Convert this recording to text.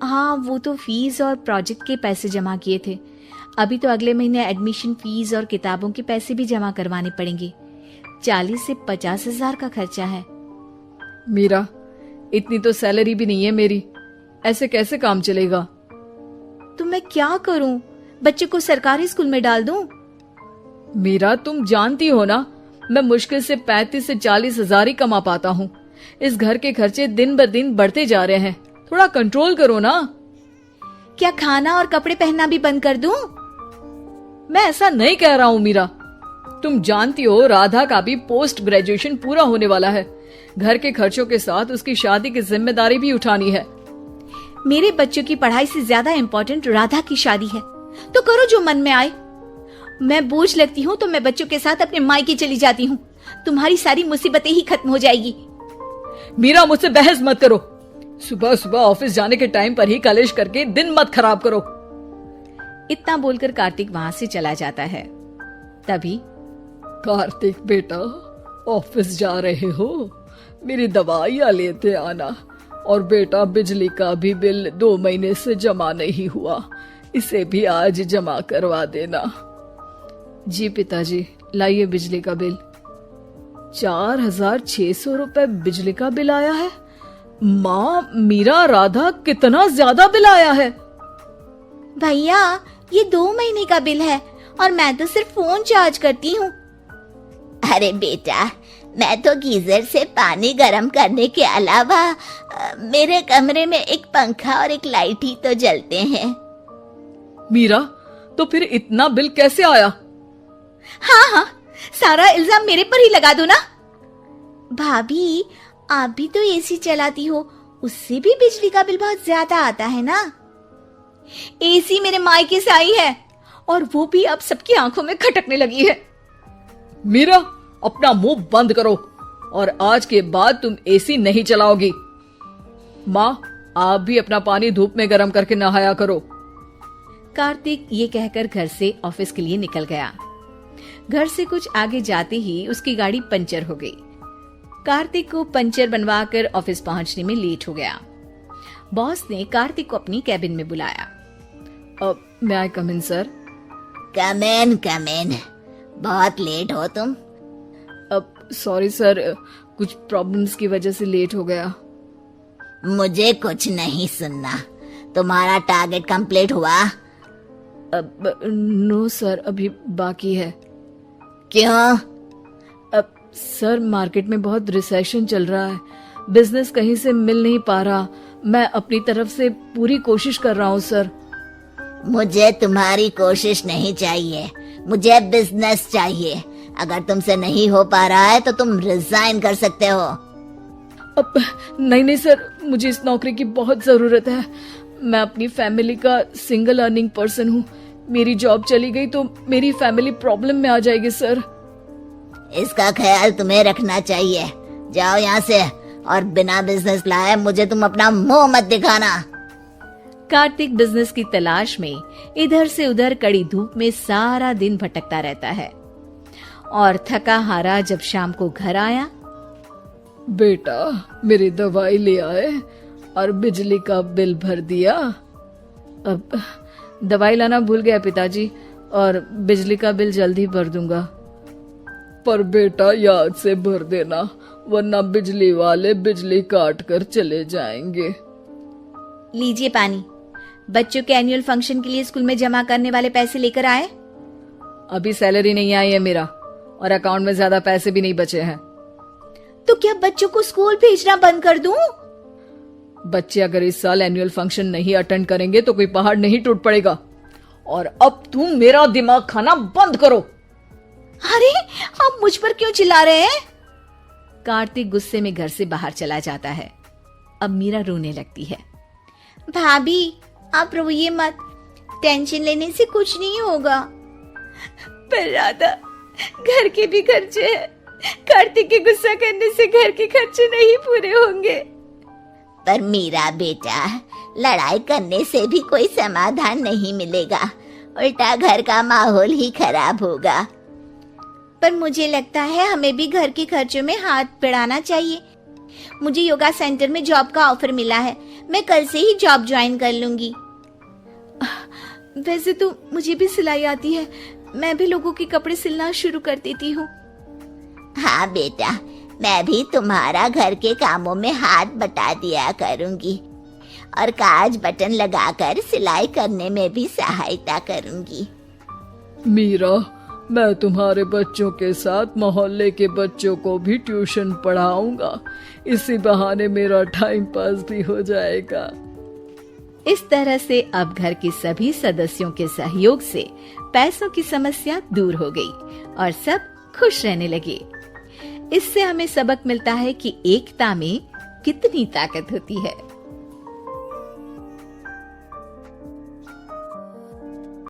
हाँ, वो तो फीस और प्रोजेक्ट के पैसे जमा किए थे। अभी तो अगले महीने एडमिशन फीस और किताबों के पैसे भी जमा करवाने पड़ेंगे। 40 से 50 हजार का खर्चा है। मीरा, इतनी तो सैलरी भी नहीं है मेरी, ऐसे कैसे काम चलेगा? तो मैं क्या करूं? बच्चे को सरकारी स्कूल में डाल दूं? मीरा, तुम जानती हो ना, मैं मुश्किल से 35 से 40 हजार ही कमा पाता हूँ। इस घर के खर्चे दिन ब दिन बढ़ते जा रहे हैं, थोड़ा कंट्रोल करो ना। क्या खाना और कपड़े पहनना भी बंद कर दूं? मैं ऐसा नहीं कह रहा हूँ मीरा। तुम जानती हो राधा का भी पोस्ट ग्रेजुएशन पूरा होने वाला है। घर के खर्चों के साथ उसकी शादी की जिम्मेदारी भी उठानी है। मेरे बच्चों की पढ़ाई से ज्यादा इम्पोर्टेंट राधा की शादी है, तो करो जो मन में आए। मैं बोझ लगती हूँ तो मैं बच्चों के साथ अपने मायके चली जाती हूँ। तुम्हारी सारी मुसीबतें ही खत्म हो जाएगी। मीरा, मुझसे बहस मत करो। सुबह सुबह ऑफिस जाने के टाइम पर ही कलेश करके दिन मत खराब करो। इतना बोलकर कार्तिक वहां से चला जाता है। तभी, कार्तिक बेटा, ऑफिस जा रहे हो? मेरी दवाइयाँ लेते आना। और बेटा, बिजली का भी बिल 2 महीने से जमा नहीं हुआ, इसे भी आज जमा करवा देना। जी पिताजी, लाइए बिजली का बिल। 4600 रुपए बिजली का बिल आया है। माँ, मीरा, राधा, कितना ज्यादा बिल आया है। भैया, ये 2 महीने का बिल है और मैं तो सिर्फ फोन चार्ज करती हूँ। अरे बेटा, मैं तो गीजर से पानी गर्म करने के अलावा मेरे कमरे में एक पंखा और एक लाइट ही तो जलते हैं। मीरा, तो फिर इतना बिल कैसे आया? हाँ, सारा इल्जाम मेरे पर ही लगा दो ना। भाभी, आप भी तो एसी चलाती हो, उससे भी बिजली का बिल बहुत ज्यादा आता है ना। एसी मेरे मायके से आई है और वो भी अब सबकी आंखों में खटकने लगी है। मीरा, अपना मुंह बंद करो और आज के बाद तुम एसी नहीं चलाओगी। माँ, आप भी अपना पानी धूप में गर्म करके नहाया करो। कार्तिक ये कहकर घर से ऑफिस के लिए निकल गया। घर से कुछ आगे जाते ही उसकी गाड़ी पंचर हो गई। कार्तिक को पंचर बनवाकर ऑफिस पहुंचने में लेट हो गया। बॉस ने कार्तिक को अपनी कैबिन में बुलाया। may I come in, sir? Come in. बहुत लेट हो तुम। सॉरी सर, कुछ प्रॉब्लम्स की वजह से लेट हो गया। मुझे कुछ नहीं सुनना। तुम्हारा टारगेट कंप्लीट हुआ? नो सर, अभी बाकी है। क्यों? सर, मार्केट में बहुत रिसेशन चल रहा है, बिजनेस कहीं से मिल नहीं पा रहा। मैं अपनी तरफ से पूरी कोशिश कर रहा हूँ सर। मुझे तुम्हारी कोशिश नहीं चाहिए, मुझे बिजनेस चाहिए। अगर तुमसे नहीं हो पा रहा है तो तुम रिजाइन कर सकते हो। अब नहीं सर, मुझे इस नौकरी की बहुत जरूरत है। मैं अपनी फैमिली का सिंगल अर्निंग पर्सन हूँ। मेरी जॉब चली गई तो मेरी फैमिली प्रॉब्लम में आ जाएगी सर। इसका ख्याल तुम्हें रखना चाहिए। जाओ यहाँ से और बिना बिजनेस लाए मुझे तुम अपना मुंह मत दिखाना। कार्तिक बिजनेस की तलाश में इधर से उधर कड़ी धूप में सारा दिन भटकता रहता है और थका हारा जब शाम को घर आया। बेटा, मेरी दवाई ले आए और बिजली का बिल भर दिया? अब दवाई लाना भूल गया पिताजी, और बिजली का बिल जल्दी भर दूंगा। पर बेटा, याद से भर देना, वरना बिजली वाले बिजली काट कर चले जाएंगे। लीजिए पानी। बच्चों के एनुअल फंक्शन के लिए स्कूल में जमा करने वाले पैसे लेकर आए? अभी सैलरी नहीं आई है मेरा, और अकाउंट में ज्यादा पैसे भी नहीं बचे हैं। तो क्या बच्चों को स्कूल भेजना बंद कर दूं? बच्चे अगर इस साल एनुअल फंक्शन नहीं अटेंड करेंगे तो कोई पहाड़ नहीं टूट पड़ेगा। और अब तुम मेरा दिमाग खाना बंद करो। अरे, आप मुझ पर क्यों चिल्ला रहे हैं? कार्तिक गुस्से में घर से बाहर चला जाता है। अब मीरा रोने लगती है। भाभी, आप रोइए मत, टेंशन लेने से कुछ नहीं होगा। पर राधा, घर के भी खर्चे हैं। कार्तिक के गुस्सा करने से घर के खर्चे नहीं पूरे होंगे। पर मीरा बेटा, लड़ाई करने से भी कोई समाधान नहीं मिलेगा, उल्टा घर का माहौल ही खराब होगा। पर मुझे लगता है हमें भी घर के खर्चों में हाथ बढ़ाना चाहिए। मुझे योगा सेंटर में जॉब का ऑफर मिला है, मैं कल से ही जॉब ज्वाइन कर लूंगी। वैसे तो मुझे भी सिलाई आती है, मैं भी लोगों के कपड़े सिलना शुरू कर देती हूँ। हाँ बेटा, मैं भी तुम्हारा घर के कामों में हाथ बटा दिया करूंगी और काज बटन लगाकर सिलाई करने में भी सहायता करूंगी। मीरा, मैं तुम्हारे बच्चों के साथ मोहल्ले के बच्चों को भी ट्यूशन पढ़ाऊंगा। इसी बहाने मेरा टाइम पास भी हो जाएगा। इस तरह से अब घर के सभी सदस्यों के सहयोग से पैसों की समस्या दूर हो गई और सब खुश रहने लगे। इससे हमें सबक मिलता है कि एकता में कितनी ताकत होती है।